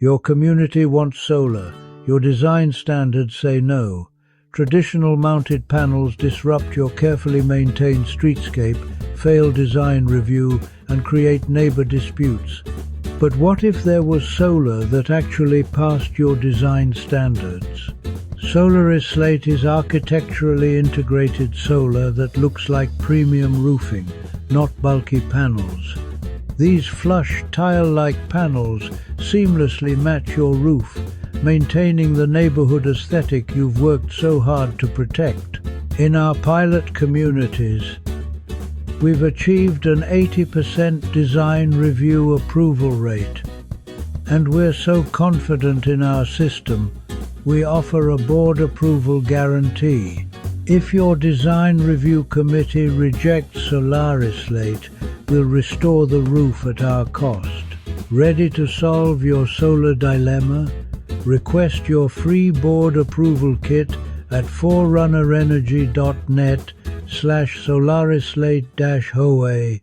Your community wants solar. Your design standards say no. Traditional mounted panels disrupt your carefully maintained streetscape, fail design review, and create neighbor disputes. But what if there was solar that actually passed your design standards? Solaris Slate is architecturally integrated solar that looks like premium roofing, not bulky panels. These flush, tile-like panels seamlessly match your roof, maintaining the neighborhood aesthetic you've worked so hard to protect. In our pilot communities, we've achieved an 80% design review approval rate. And we're so confident in our system, we offer a board approval guarantee. If your design review committee rejects Solaris Slate, we'll restore the roof at our cost. Ready to solve your solar dilemma? Request your free board approval kit at forerunnerenergy.net/SolarisSlate-HOA